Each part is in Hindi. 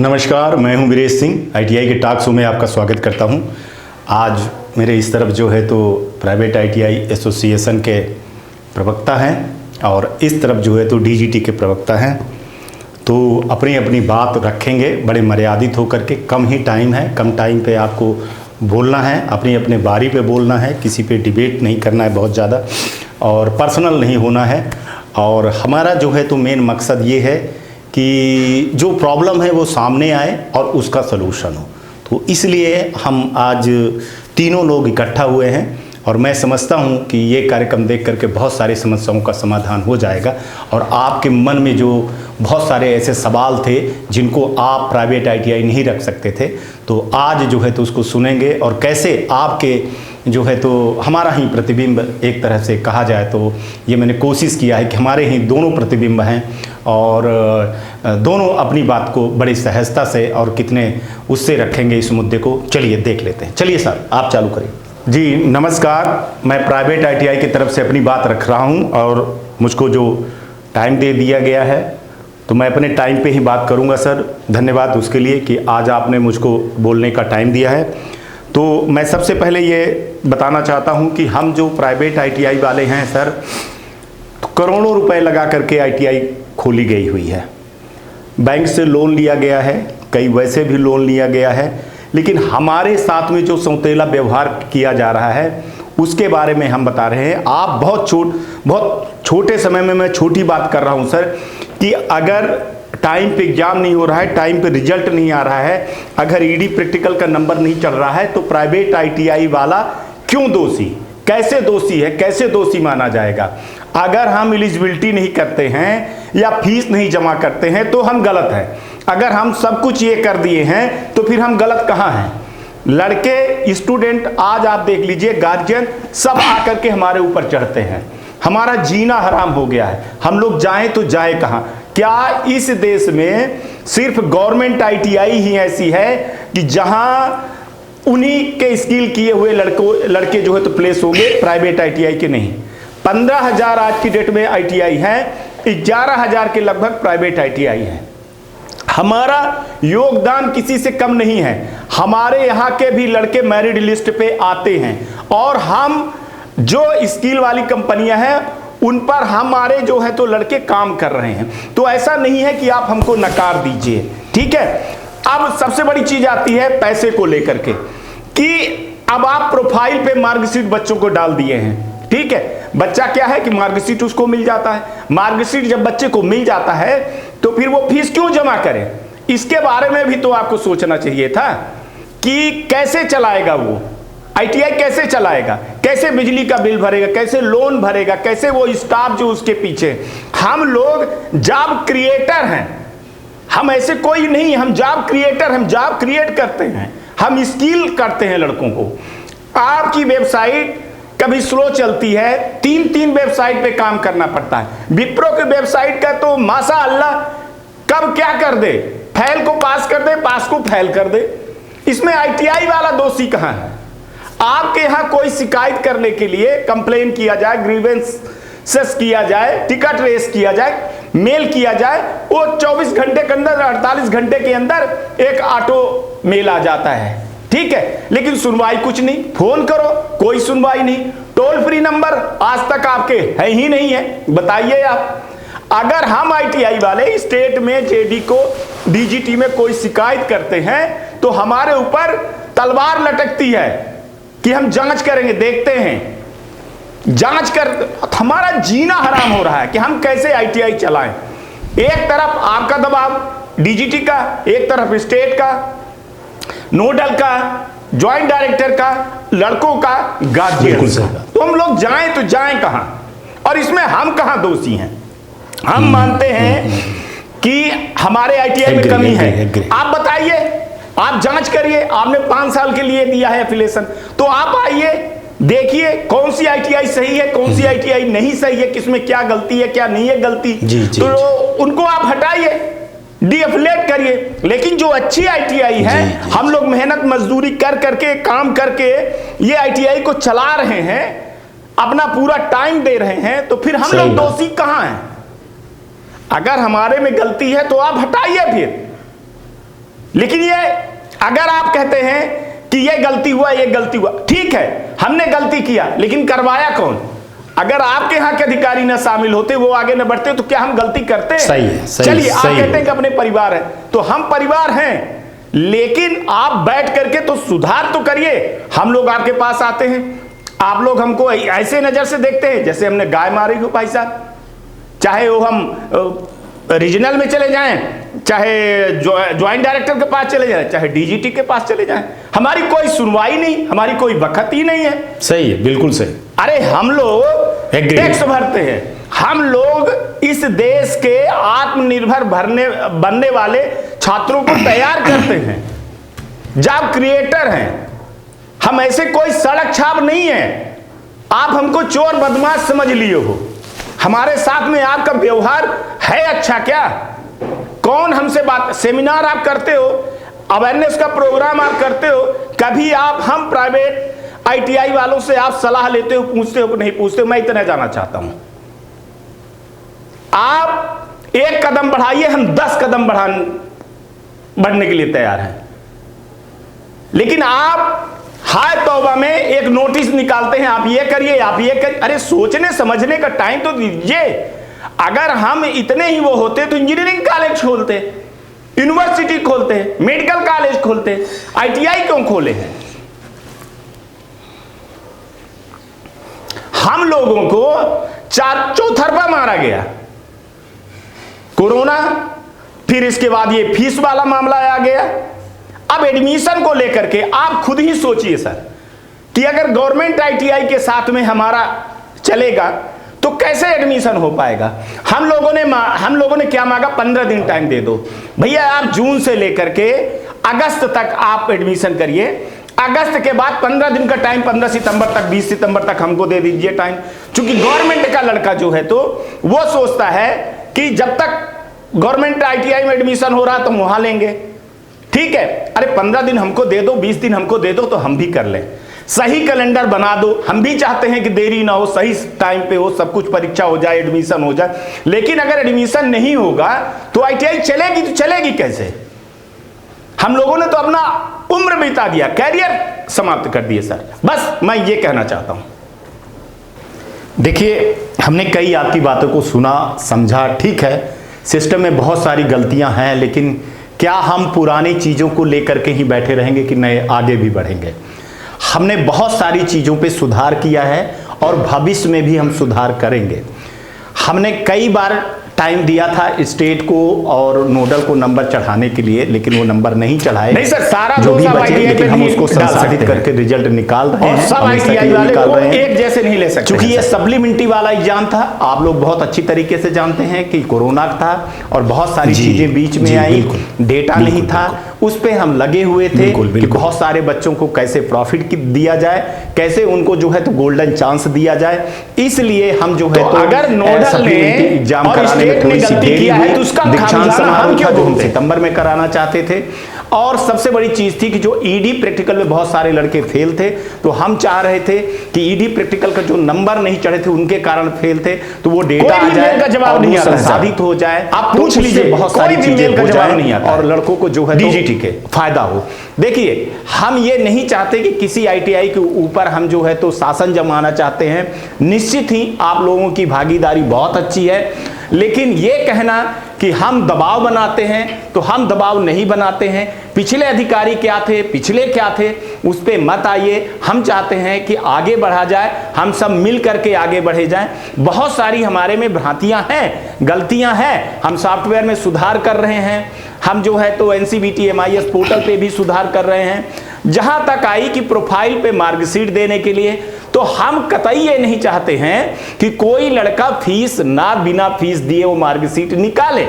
नमस्कार, मैं हूं वीरेश सिंह। आईटीआई के टॉक शो में आपका स्वागत करता हूं। आज मेरे इस तरफ जो है तो प्राइवेट आईटीआई एसोसिएशन के प्रवक्ता हैं और इस तरफ जो है तो डीजीटी के प्रवक्ता हैं। तो अपनी अपनी बात रखेंगे बड़े मर्यादित होकर के। कम ही टाइम है, कम टाइम पे आपको बोलना है, अपनी अपने बारी पे बोलना है, किसी पे डिबेट नहीं करना है बहुत ज़्यादा, और पर्सनल नहीं होना है। और हमारा जो है तो मेन मकसद ये है कि जो प्रॉब्लम है वो सामने आए और उसका सलूशन हो। तो इसलिए हम आज तीनों लोग इकट्ठा हुए हैं और मैं समझता हूं कि ये कार्यक्रम देख करके बहुत सारी समस्याओं का समाधान हो जाएगा। और आपके मन में जो बहुत सारे ऐसे सवाल थे जिनको आप प्राइवेट आईटीआई नहीं रख सकते थे, तो आज जो है तो उसको सुनेंगे और कैसे आपके जो है तो हमारा ही प्रतिबिंब एक तरह से कहा जाए तो ये मैंने कोशिश किया है कि हमारे ही दोनों प्रतिबिंब हैं और दोनों अपनी बात को बड़ी सहजता से और कितने उससे रखेंगे इस मुद्दे को। चलिए देख लेते हैं। चलिए सर, आप चालू करिए। जी नमस्कार, मैं प्राइवेट आईटीआई की तरफ से अपनी बात रख रहा हूं और मुझको जो टाइम दे दिया गया है तो मैं अपने टाइम पे ही बात करूंगा सर। धन्यवाद उसके लिए कि आज आपने मुझको बोलने का टाइम दिया है। तो मैं सबसे पहले ये बताना चाहता हूं कि हम जो प्राइवेट आईटीआई वाले हैं सर, तो करोड़ों रुपए लगा करके आईटीआई खोली गई हुई है। बैंक से लोन लिया गया है, कई वैसे भी लोन लिया गया है, लेकिन हमारे साथ में जो सौतेला व्यवहार किया जा रहा है उसके बारे में हम बता रहे हैं। आप बहुत छोटे समय में, मैं छोटी बात कर रहा हूं सर, कि अगर टाइम पे एग्जाम नहीं हो रहा है, टाइम पे रिजल्ट नहीं आ रहा है, अगर ईडी प्रैक्टिकल का नंबर नहीं चल रहा है, तो प्राइवेट आईटीआई वाला क्यों दोषी, कैसे दोषी है, कैसे दोषी माना जाएगा? अगर हम एलिजिबिलिटी नहीं करते हैं या फीस नहीं जमा करते हैं तो हम गलत हैं। अगर हम सब कुछ ये कर दिए हैं तो फिर हम गलत कहाँ हैं? लड़के, स्टूडेंट, आज आप देख लीजिए, गार्जियन सब आकर के हमारे ऊपर चढ़ते हैं। हमारा जीना हराम हो गया है। हम लोग जाएं तो जाए कहाँ? क्या इस देश में सिर्फ गवर्नमेंट आईटीआई ही ऐसी है कि जहां उन्हीं के स्किल किए हुए लड़के जो है तो प्लेस होंगे, प्राइवेट आईटीआई के नहीं? 15,000 आज की डेट में आईटीआई है, 11,000 के लगभग प्राइवेट आईटीआई है। हमारा योगदान किसी से कम नहीं है। हमारे यहाँ के भी लड़के मेरिट लिस्ट पे आते हैं और हम जो स्किल वाली कंपनियां हैं उन पर हमारे जो है तो लड़के काम कर रहे हैं। तो ऐसा नहीं है कि आप हमको नकार दीजिए, ठीक है? अब सबसे बड़ी चीज आती है पैसे को लेकर के, कि अब आप प्रोफाइल पे मार्कशीट बच्चों को डाल दिए हैं, ठीक है? बच्चा क्या है कि मार्कशीट उसको मिल जाता है। मार्कशीट जब बच्चे को मिल जाता है तो फिर वो फीस क्यों जमा करे? इसके बारे में भी तो आपको सोचना चाहिए था कि कैसे चलाएगा वो आईटीआई, कैसे चलाएगा, कैसे बिजली का बिल भरेगा, कैसे लोन भरेगा, कैसे वो स्टाफ जो उसके पीछे। हम लोग जॉब क्रिएटर हैं, हम ऐसे कोई नहीं, हम जॉब क्रिएटर, हम जॉब क्रिएट करते हैं, हम स्किल करते हैं लड़कों को। आपकी वेबसाइट कभी स्लो चलती है, 3 वेबसाइट पे काम करना पड़ता है। विप्रो की वेबसाइट का तो माशा अल्लाह कब क्या कर दे, फेल को पास कर दे, पास को फेल कर दे। इसमें आईटीआई वाला दोषी कहां है? आपके यहां कोई शिकायत करने के लिए कंप्लेन किया जाए, ग्रीवेंसेस किया जाए, टिकट रेस किया जाए, मेल किया जाए, वो 24 घंटे के अंदर, 48 घंटे के अंदर एक ऑटो मेल आ जाता है, ठीक है? लेकिन सुनवाई कुछ नहीं। फोन करो, कोई सुनवाई नहीं। टोल फ्री नंबर आज तक आपके है ही नहीं है। बताइए आप, अगर हम आईटीआई वाले स्टेट में जेडी को, डीजीटी में कोई शिकायत करते हैं तो हमारे ऊपर तलवार लटकती है कि हम जांच करेंगे, देखते हैं, जांच कर। हमारा जीना हराम हो रहा है कि हम कैसे आईटीआई चलाएं। एक तरफ आपका दबाव डीजीटी का, एक तरफ स्टेट का, नोडल का, ज्वाइंट डायरेक्टर का, लड़कों का, गार्जियन का। तो हम लोग जाएं तो जाएं कहां? और इसमें हम कहां दोषी हैं? हम मानते हैं कि हमारे आईटीआई में कमी है। आप बताइए, आप जांच करिए। आपने 5 साल के लिए दिया है एफिलिएशन, तो आप आइए, देखिए कौन सी आईटीआई सही है, कौन सी आईटीआई नहीं सही है, किसमें क्या गलती है, क्या नहीं है गलती। तो उनको आप हटाइए, डीएफिलेट करिए। लेकिन जो अच्छी आईटीआई है, हम लोग मेहनत मजदूरी कर करके, काम करके ये आईटीआई को चला रहे हैं, अपना पूरा टाइम दे रहे हैं, तो फिर हम लोग दोषी कहां हैं? अगर हमारे में गलती है तो आप हटाइए फिर। लेकिन ये अगर आप कहते हैं कि ये गलती हुआ, ये गलती हुआ, ठीक है, हमने गलती किया, लेकिन करवाया कौन? अगर आपके यहाँ के अधिकारी ना शामिल होते, वो आगे न बढ़ते, तो क्या हम गलती करते? सही है, सही, चलिए, आप सही कहते हैं कि अपने परिवार है, तो हम परिवार हैं, लेकिन आप बैठ करके तो सुधार तो करिए। हम लोग आपके पास आते हैं, आप लोग हमको ऐसे नजर से देखते हैं जैसे हमने गाय मारी हो भाई साहब। चाहे वो हम रीजनल में चले जाएं, चाहे ज्वाइंट डायरेक्टर के पास चले जाएं, चाहे डीजीटी के पास चले जाएं, हमारी कोई सुनवाई नहीं, हमारी कोई वक्त ही नहीं है। सही है, बिल्कुल सही। अरे हम लोग टैक्स भरते हैं, हम लोग इस देश के आत्मनिर्भर बनने वाले छात्रों को तैयार करते हैं, जॉब क्रिएटर हैं हम, ऐसे कोई सड़क छाप नहीं है। आप हमको चोर बदमाश समझ लिए हो, हमारे साथ में आपका व्यवहार है अच्छा क्या? कौन हमसे बात, सेमिनार आप करते हो, अवेयरनेस का प्रोग्राम आप करते हो, कभी आप हम प्राइवेट आईटीआई वालों से आप सलाह लेते हो, पूछते हो कि नहीं पूछते हो? मैं इतना जानना चाहता हूं। आप एक कदम बढ़ाइए, हम 10 कदम बढ़ने के लिए तैयार हैं, लेकिन आप हाय तौबा में एक नोटिस निकालते हैं, आप ये करिए, आप ये करिए। अरे सोचने समझने का टाइम तो दीजिए। अगर हम इतने ही वो होते तो इंजीनियरिंग कॉलेज खोलते, यूनिवर्सिटी खोलते, मेडिकल कॉलेज खोलते, आईटीआई क्यों खोले हैं? हम लोगों को चौथरफा मारा गया, कोरोना, फिर इसके बाद ये फीस वाला मामला आ गया। अब एडमिशन को लेकर के आप खुद ही सोचिए सर, कि अगर गवर्नमेंट आईटीआई के साथ में हमारा चलेगा तो कैसे एडमिशन हो पाएगा? हम लोगों ने क्या मांगा? 15 दिन टाइम दे दो भैया, आप जून से लेकर के अगस्त तक आप एडमिशन करिए, अगस्त के बाद 15 दिन का टाइम, 15 सितंबर तक, 20 सितंबर तक हमको दे दीजिए टाइम। क्योंकि गवर्नमेंट का लड़का जो है तो वो सोचता है कि जब तक गवर्नमेंट आईटीआई में एडमिशन हो रहा तो वहां लेंगे, ठीक है। अरे 15 दिन हमको दे दो, 20 दिन हमको दे दो तो हम भी कर लें। सही कैलेंडर बना दो, हम भी चाहते हैं कि देरी ना हो, सही टाइम पे हो, सब कुछ परीक्षा हो जाए, एडमिशन हो जाए। लेकिन अगर एडमिशन नहीं होगा तो आईटीआई चलेगी तो चलेगी कैसे? हम लोगों ने तो अपना उम्र बिता दिया, कैरियर समाप्त कर दिए सर। बस मैं ये कहना चाहता हूं। देखिए, हमने कई आपकी बातों को सुना, समझा, ठीक है, सिस्टम में बहुत सारी गलतियां हैं, लेकिन क्या हम पुरानी चीज़ों को लेकर के ही बैठे रहेंगे कि नए आगे भी बढ़ेंगे? हमने बहुत सारी चीज़ों पे सुधार किया है और भविष्य में भी हम सुधार करेंगे। हमने कई बार टाइम दिया था स्टेट को और नोडल को नंबर चढ़ाने के लिए, लेकिन वो नंबर नहीं चढ़ाए। नहीं सर, सारा जो भी बचे, लेकिन हम उसको संसाधित करके रिजल्ट निकाल रहे हैं, सब आईटीआई वाले को एक जैसे नहीं ले सकते। क्योंकि ये सप्लीमेंट्री वाला एग्जाम था, आप लोग बहुत अच्छी तरीके से जानते हैं कि कोरोना था और बहुत सारी चीजें बीच में आई, डेटा नहीं था, उस पे हम लगे हुए थे कि बहुत सारे बच्चों को कैसे प्रॉफिट दिया जाए, कैसे उनको जो है तो गोल्डन चांस दिया जाए। इसलिए हम जो है तो अगर नोडल ने एग्जाम कराने में थोड़ी सी देरी हुई, दीक्षांत समारोह था जो हम सितंबर में कराना चाहते थे। और सबसे बड़ी चीज थी कि जो ईडी प्रैक्टिकल में बहुत सारे लड़के फेल थे, तो हम चाह रहे थे कि ईडी प्रैक्टिकल का जो नंबर नहीं चढ़े थे उनके कारण फेल थे, तो वो डेटा आ जाए का जवाब नहीं आता, संसाधित हो जाए। आप पूछ लीजिए, बहुत सारी चीजें हो जाए नहीं आता और लड़कों को जो है डीजीटी के फायदा हो। देखिए, हम ये नहीं चाहते कि किसी आईटीआई के ऊपर हम जो है तो शासन जमाना चाहते हैं। निश्चित ही आप लोगों की भागीदारी बहुत अच्छी है, लेकिन ये कहना कि हम दबाव बनाते हैं, तो हम दबाव नहीं बनाते हैं। पिछले अधिकारी क्या थे, पिछले क्या थे, उस पे मत आइए। हम चाहते हैं कि आगे बढ़ा जाए, हम सब मिल करके आगे बढ़े जाएं। बहुत सारी हमारे में भ्रांतियां हैं, गलतियां हैं, हम सॉफ्टवेयर में सुधार कर रहे हैं, हम जो है तो एनसीबीटी MIS पोर्टल पे भी सुधार कर रहे हैं। जहां तक आई कि प्रोफाइल पे मार्कशीट देने के लिए, तो हम कतई ये नहीं चाहते हैं कि कोई लड़का फीस ना, बिना फीस दिए वो मार्कशीट निकाले।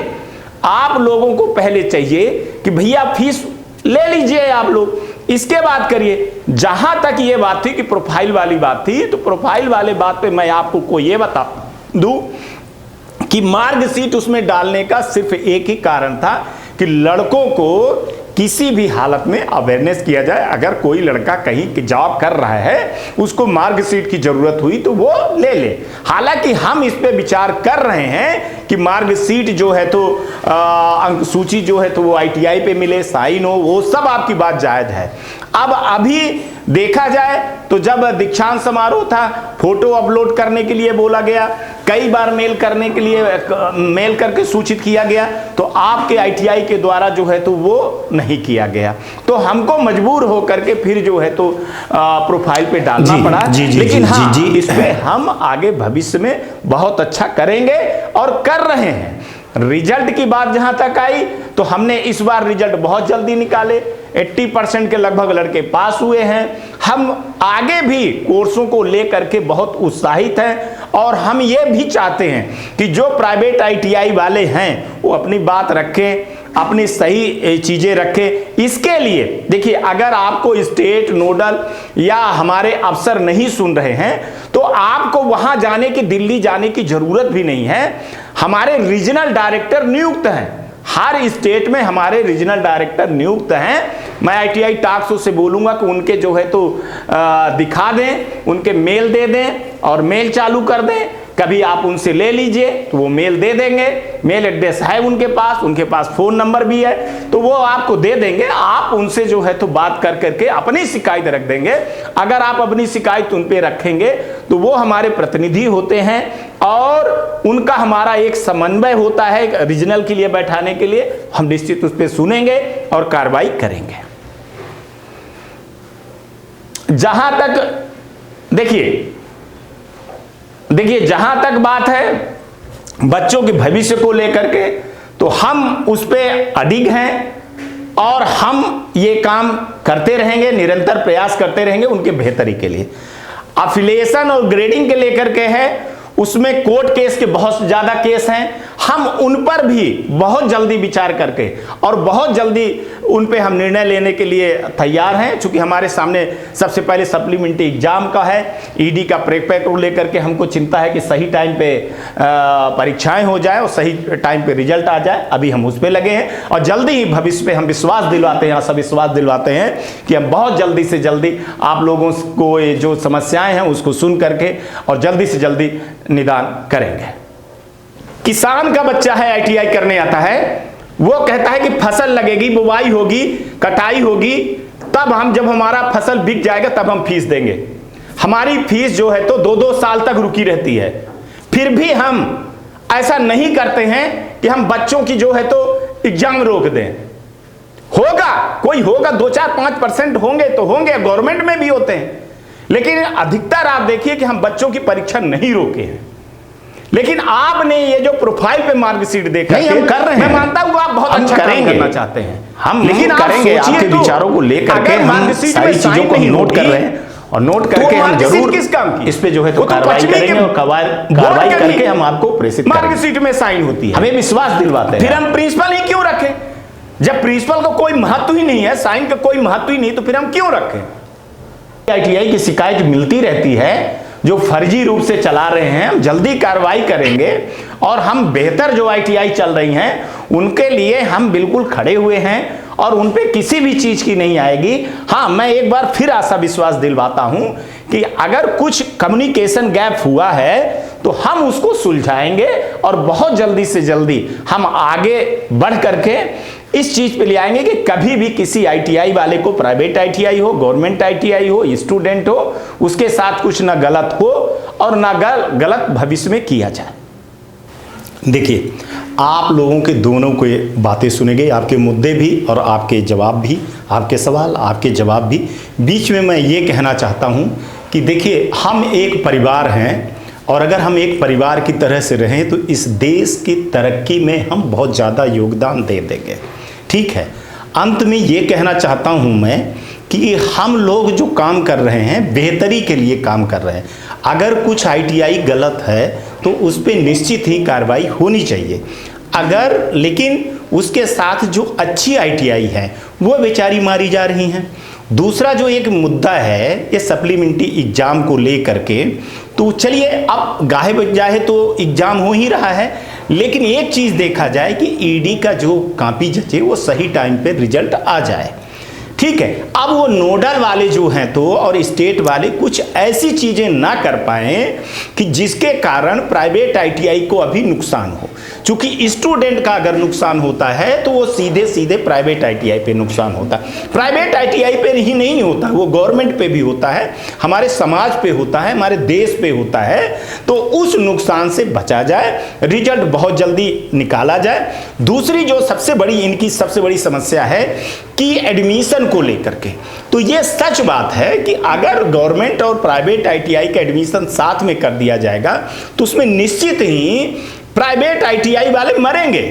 आप लोगों को पहले चाहिए कि भैया फीस ले लीजिए आप लोग, इसके बाद करिए। जहां तक ये बात थी कि प्रोफाइल वाली बात थी, तो प्रोफाइल वाले बात पे मैं आपको ये बता दूं कि मार्कशीट उसमें डालने का सिर्फ एक ही कारण था कि लड़कों को किसी भी हालत में अवेयरनेस किया जाए। अगर कोई लड़का कहीं जॉब कर रहा है, उसको मार्कशीट की जरूरत हुई तो वो ले ले। हालांकि हम इस पे विचार कर रहे हैं कि कि मार्कशीट जो है तो अंक सूची जो है तो वो ITI पे मिले, साइन हो, वो सब आपकी बात जायज है। अब अभी देखा जाए तो जब दीक्षांत समारोह था, फोटो अपलोड करने के लिए बोला गया, कई बार मेल करने के लिए मेल करके सूचित किया गया, तो आपके ITI के द्वारा जो है तो वो नहीं किया गया, तो हमको मजबूर होकर के फिर जो है तो प्रोफाइल पे डालना पड़ा। लेकिन हाँ, इस पे हम आगे भविष्य में बहुत अच्छा करेंगे और कर रहे हैं। रिजल्ट की बात जहां तक आई तो हमने इस बार रिजल्ट बहुत जल्दी निकाले, 80% के लगभग लड़के पास हुए हैं। हम आगे भी कोर्सों को लेकर के बहुत उत्साहित हैं और हम ये भी चाहते हैं कि जो प्राइवेट ITI वाले हैं वो अपनी बात रखें, अपनी सही चीजें रखें। इसके लिए देखिए, अगर आपको स्टेट नोडल या हमारे अफसर नहीं सुन रहे हैं तो आपको वहां जाने की, दिल्ली जाने की जरूरत भी नहीं है। हमारे रीजनल डायरेक्टर नियुक्त हैं, हर स्टेट में हमारे रीजनल डायरेक्टर नियुक्त हैं। मैं ITI टास्क से बोलूंगा कि उनके जो है तो दिखा दें, उनके मेल दे दें और मेल चालू कर दें। कभी आप उनसे ले लीजिए तो वो मेल दे देंगे, मेल एड्रेस है उनके पास फ़ोन नंबर भी है, तो वो आपको दे देंगे। आप उनसे जो है तो बात कर करके अपनी शिकायत रख देंगे। अगर आप अपनी शिकायत उन पे रखेंगे तो वो हमारे प्रतिनिधि होते हैं और उनका हमारा एक समन्वय होता है रीजनल के लिए बैठाने के लिए। हम निश्चित उस पर सुनेंगे और कार्रवाई करेंगे। जहां तक देखिए जहां तक बात है बच्चों के भविष्य को लेकर के, तो हम उस पे अडिग हैं और हम ये काम करते रहेंगे, निरंतर प्रयास करते रहेंगे उनके बेहतरी के लिए। अफिलिएशन और ग्रेडिंग के लेकर के है, उसमें कोर्ट केस के बहुत ज्यादा केस हैं, हम उन पर भी बहुत जल्दी विचार करके और बहुत जल्दी उन पे हम निर्णय लेने के लिए तैयार हैं। चूंकि हमारे सामने सबसे पहले सप्लीमेंट्री एग्जाम का है, ED का पेपर को लेकर के हमको चिंता है कि सही टाइम पे परीक्षाएं हो जाए और सही टाइम पे रिजल्ट आ जाए। अभी हम उस पे लगे हैं और जल्दी ही भविष्य पे हम विश्वास दिलवाते हैं, सब विश्वास दिलवाते हैं कि हम बहुत जल्दी से जल्दी आप लोगों को ये जो समस्याएं हैं उसको सुन करके और जल्दी से जल्दी निदान करेंगे। किसान का बच्चा है, ITI करने आता है, वो कहता है कि फसल लगेगी, बुवाई होगी, कटाई होगी, तब जब हमारा फसल बिक जाएगा तब हम फीस देंगे। हमारी फीस जो है तो 2-2 साल तक रुकी रहती है। फिर भी हम ऐसा नहीं करते हैं कि हम बच्चों की जो है तो एग्जाम रोक दें। होगा, कोई होगा, 2-4-5% होंगे तो होंगे, गवर्नमेंट में भी होते हैं, लेकिन अधिकतर आप देखिए कि हम बच्चों की परीक्षा नहीं रोके हैं। लेकिन आपने ये जो प्रोफाइल पे मार्कशीट देखा, नहीं हम कर रहे हैं, मैं मानता हूँ आप बहुत अच्छा काम करना चाहते हैं, हम लेकिन आप करेंगे। आपके तो, विचारों को लेकर के हम सारी चीजों को नोट कर रहे हैं और नोट करके हम जरूर किस काम की? इस पे जो है तो कार्रवाई करेंगे और कार्रवाई करके हम आपको प्रेषित करेंगे। मार्कशीट में साइन होती है, हमें विश्वास दिलवाते हैं। फिर हम प्रिंसिपल ही क्यों रखें? जब प्रिंसिपल का कोई महत्व ही नहीं है, साइन का कोई महत्व ही नहीं, तो फिर हम क्यों रखें? ITI की शिकायत मिलती रहती है जो फर्जी रूप से चला रहे हैं, हम जल्दी कार्रवाई करेंगे और हम बेहतर जो ITI चल रही हैं उनके लिए हम बिल्कुल खड़े हुए हैं और उन पे किसी भी चीज की नहीं आएगी। हाँ, मैं एक बार फिर आशा विश्वास दिलवाता हूं कि अगर कुछ कम्युनिकेशन गैप हुआ है तो हम उसको सुलझाएंगे और बहुत जल्दी से जल्दी हम आगे बढ़ करके इस चीज पे ले आएंगे कि कभी भी किसी ITI वाले को, प्राइवेट ITI हो, गवर्नमेंट ITI हो, स्टूडेंट हो, उसके साथ कुछ ना गलत हो और ना गलत भविष्य में किया जाए। देखिए, आप लोगों के दोनों को बातें सुनेंगे, आपके मुद्दे भी और आपके जवाब भी, आपके सवाल आपके जवाब भी। बीच में मैं ये कहना चाहता हूँ कि देखिए, हम एक परिवार हैं और अगर हम एक परिवार की तरह से रहें तो इस देश की तरक्की में हम बहुत ज़्यादा योगदान दे देंगे। ठीक है, अंत में ये कहना चाहता हूँ मैं कि हम लोग जो काम कर रहे हैं बेहतरी के लिए काम कर रहे हैं। अगर कुछ ITI गलत है तो उस पर निश्चित ही कार्रवाई होनी चाहिए। लेकिन उसके साथ जो अच्छी ITI हैं वो बेचारी मारी जा रही हैं। दूसरा जो एक मुद्दा है ये सप्लीमेंट्री एग्जाम को लेकर के, तो चलिए अब गाहे बच जाए तो एग्जाम हो ही रहा है, लेकिन एक चीज़ देखा जाए कि ED का जो कॉपी जचे वो सही टाइम पे रिजल्ट आ जाए। ठीक है, अब वो नोडल वाले जो हैं तो और स्टेट वाले कुछ ऐसी चीज़ें ना कर पाएँ कि जिसके कारण प्राइवेट ITI को अभी नुकसान हो। चूंकि स्टूडेंट का अगर नुकसान होता है तो वो सीधे सीधे प्राइवेट आईटीआई पे नुकसान होता है। प्राइवेट आईटीआई पे ही नहीं होता, वो गवर्नमेंट पे भी होता है, हमारे समाज पे होता है, हमारे देश पे होता है। तो उस नुकसान से बचा जाए, रिजल्ट बहुत जल्दी निकाला जाए। दूसरी जो सबसे बड़ी इनकी सबसे बड़ी समस्या है कि एडमिशन को लेकर के, तो ये सच बात है कि अगर गवर्नमेंट और प्राइवेट आईटीआई का एडमिशन साथ में कर दिया जाएगा तो उसमें निश्चित ही प्राइवेट आईटीआई वाले मरेंगे।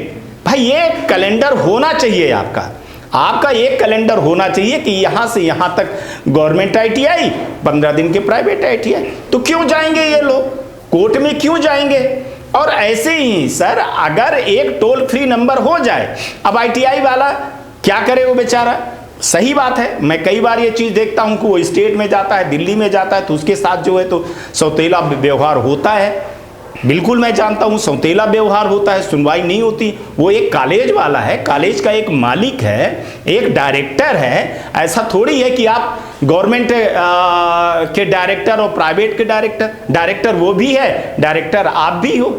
भाई ये कैलेंडर होना चाहिए, आपका एक कैलेंडर होना चाहिए कि यहां से यहां तक गवर्नमेंट आईटीआई, 15 दिन के प्राइवेट आईटीआई। तो क्यों जाएंगे ये लोग कोर्ट में, क्यों जाएंगे? और ऐसे ही सर अगर एक टोल फ्री नंबर हो जाए, अब आईटीआई वाला क्या करे वो बेचारा? सही बात है, मैं कई बार ये चीज देखता हूं कि वो स्टेट में जाता है, दिल्ली में जाता है, तो उसके साथ जो है तो सौतेला व्यवहार होता है। बिल्कुल मैं जानता हूं सौतेला व्यवहार होता है, सुनवाई नहीं होती। वो एक कॉलेज वाला है, कॉलेज का एक मालिक है, एक डायरेक्टर है। ऐसा थोड़ी है कि आप गवर्नमेंट के डायरेक्टर और प्राइवेट के डायरेक्टर वो भी है, डायरेक्टर आप भी हो,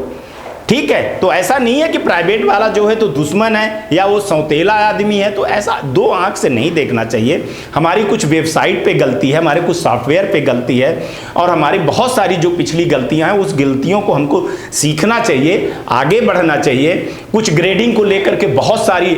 ठीक है। तो ऐसा नहीं है कि प्राइवेट वाला जो है तो दुश्मन है या वो सौतेला आदमी है। तो ऐसा दो आंख से नहीं देखना चाहिए। हमारी कुछ वेबसाइट पे गलती है, हमारे कुछ सॉफ्टवेयर पे गलती है, और हमारी बहुत सारी जो पिछली गलतियां हैं उस गलतियों को हमको सीखना चाहिए, आगे बढ़ना चाहिए। कुछ ग्रेडिंग को लेकर के बहुत सारी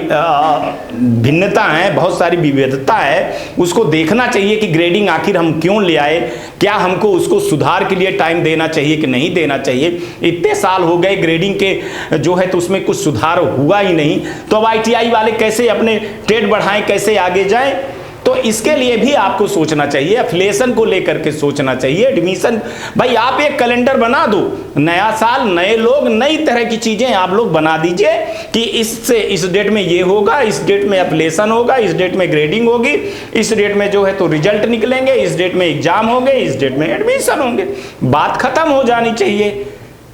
भिन्नता है, बहुत सारी विविधता है, उसको देखना चाहिए कि ग्रेडिंग आखिर हम क्यों ले आए, क्या हमको उसको सुधार के लिए टाइम देना चाहिए कि नहीं देना चाहिए। इतने साल हो गए ग्रेडिंग के जो है तो उसमें कुछ सुधार हुआ ही नहीं, तो अब आईटीआई वाले कैसे अपने ट्रेड बढ़ाएं, कैसे आगे जाएं? तो इसके लिए भी आपको सोचना चाहिए, एफिलिएशन को लेकर के सोचना चाहिए। एडमिशन भाई आप एक कैलेंडर बना दो, नया साल नए लोग, नई तरह की चीजें आप लोग बना दीजिए कि इससे इस डेट में ये होगा, इस डेट में एफिलिएशन होगा, इस डेट में ग्रेडिंग होगी, इस डेट में जो है तो रिजल्ट निकलेंगे, इस डेट में एग्जाम होंगे, इस डेट में एडमिशन होंगे। बात खत्म हो जानी चाहिए,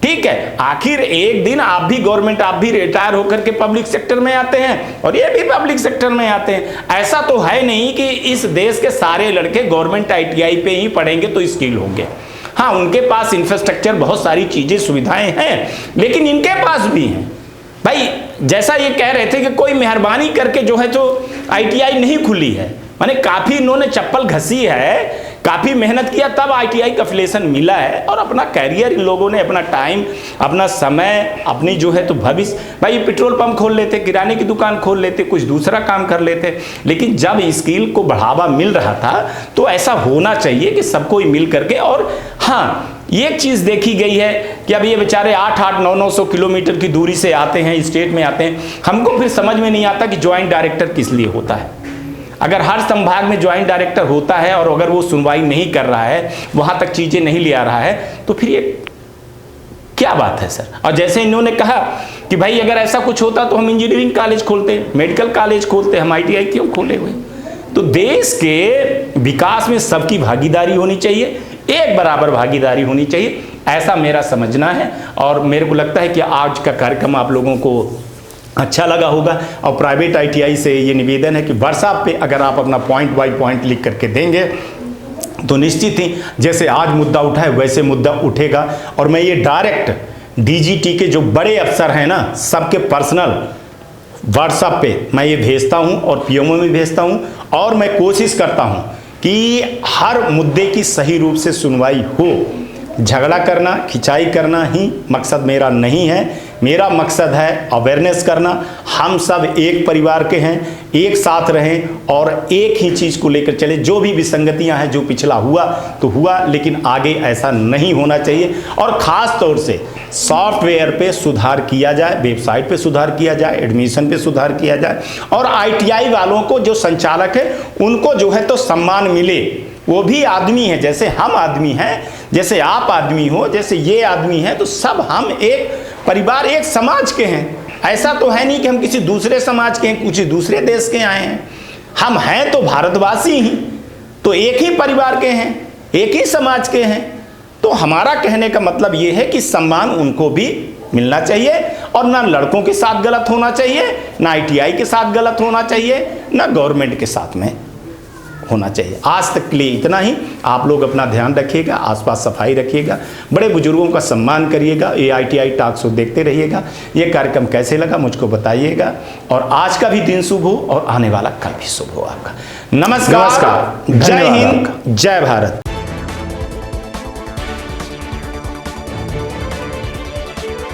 ठीक है। आखिर एक दिन आप भी गवर्नमेंट, आप भी रिटायर होकर के पब्लिक सेक्टर में आते हैं और ये भी पब्लिक सेक्टर में आते हैं। ऐसा तो है नहीं कि इस देश के सारे लड़के गवर्नमेंट आईटीआई पे ही पढ़ेंगे तो स्किल होंगे। हाँ, उनके पास इंफ्रास्ट्रक्चर, बहुत सारी चीजें, सुविधाएं हैं, लेकिन इनके पास भी हैं। भाई जैसा ये कह रहे थे कि कोई मेहरबानी करके जो है तो आईटीआई नहीं खुली है, माने काफी इन्होंने चप्पल घसी है, काफी मेहनत किया तब आईटीआई का एफिलिएशन मिला है, और अपना कैरियर इन लोगों ने, अपना टाइम, अपना समय, अपनी जो है तो भविष्य, भाई पेट्रोल पंप खोल लेते, किराने की दुकान खोल लेते, कुछ दूसरा काम कर लेते। लेकिन जब स्किल को बढ़ावा मिल रहा था तो ऐसा होना चाहिए कि सबको ही मिल करके। और हाँ, एक चीज देखी गई है कि अब ये बेचारे 800-900 किलोमीटर की दूरी से आते हैं, स्टेट में आते हैं, हमको फिर समझ में नहीं आता कि ज्वाइंट डायरेक्टर किस लिए होता है। अगर हर संभाग में ज्वाइंट डायरेक्टर होता है और अगर वो सुनवाई नहीं कर रहा है, वहां तक चीजें नहीं ले आ रहा है, तो फिर ये क्या बात है सर? और जैसे इन्होंने कहा कि भाई अगर ऐसा कुछ होता तो हम इंजीनियरिंग कॉलेज खोलते, मेडिकल कॉलेज खोलते, हम आईटीआई क्यों खोले हुए? तो देश के विकास में सबकी भागीदारी होनी चाहिए, एक बराबर भागीदारी होनी चाहिए, ऐसा मेरा समझना है। और मेरे को लगता है कि आज का कार्यक्रम आप लोगों को अच्छा लगा होगा। और प्राइवेट आईटीआई से ये निवेदन है कि व्हाट्सएप पे अगर आप अपना पॉइंट बाय पॉइंट लिख करके देंगे तो निश्चित ही जैसे आज मुद्दा उठा है वैसे मुद्दा उठेगा। और मैं ये डायरेक्ट डीजीटी के जो बड़े अफसर हैं ना, सबके पर्सनल व्हाट्सएप पे मैं ये भेजता हूँ और पीएमओ में भेजता हूँ, और मैं कोशिश करता हूँ कि हर मुद्दे की सही रूप से सुनवाई हो। झगड़ा करना, खिंचाई करना ही मकसद मेरा नहीं है। मेरा मकसद है अवेयरनेस करना, हम सब एक परिवार के हैं, एक साथ रहें और एक ही चीज़ को लेकर चले। जो भी विसंगतियां हैं, जो पिछला हुआ तो हुआ, लेकिन आगे ऐसा नहीं होना चाहिए। और ख़ास तौर से सॉफ्टवेयर पे सुधार किया जाए, वेबसाइट पे सुधार किया जाए, एडमिशन पे सुधार किया जाए, और आईटीआई वालों को जो संचालक है उनको जो है तो सम्मान मिले। वो भी आदमी है, जैसे हम आदमी हैं, जैसे आप आदमी हो, जैसे ये आदमी है, तो सब हम एक परिवार, एक समाज के हैं। ऐसा तो है नहीं कि हम किसी दूसरे समाज के हैं, कुछ दूसरे देश के आए हैं। हम हैं तो भारतवासी ही, तो एक ही परिवार के हैं, एक ही समाज के हैं। तो हमारा कहने का मतलब ये है कि सम्मान उनको भी मिलना चाहिए, और ना लड़कों के साथ गलत होना चाहिए, ना आईटीआई के साथ गलत होना चाहिए, ना गवर्नमेंट के साथ में होना चाहिए। आज तक के लिए इतना ही। आप लोग अपना ध्यान रखिएगा, आसपास सफाई रखिएगा, बड़े बुजुर्गों का सम्मान करिएगा। ये ITI टॉक शो देखते रहिएगा। ये कार्यक्रम कैसे लगा मुझको बताइएगा, और आज का भी दिन शुभ हो और आने वाला कल भी शुभ हो आपका। नमस्कार, जय हिंद, जय भारत।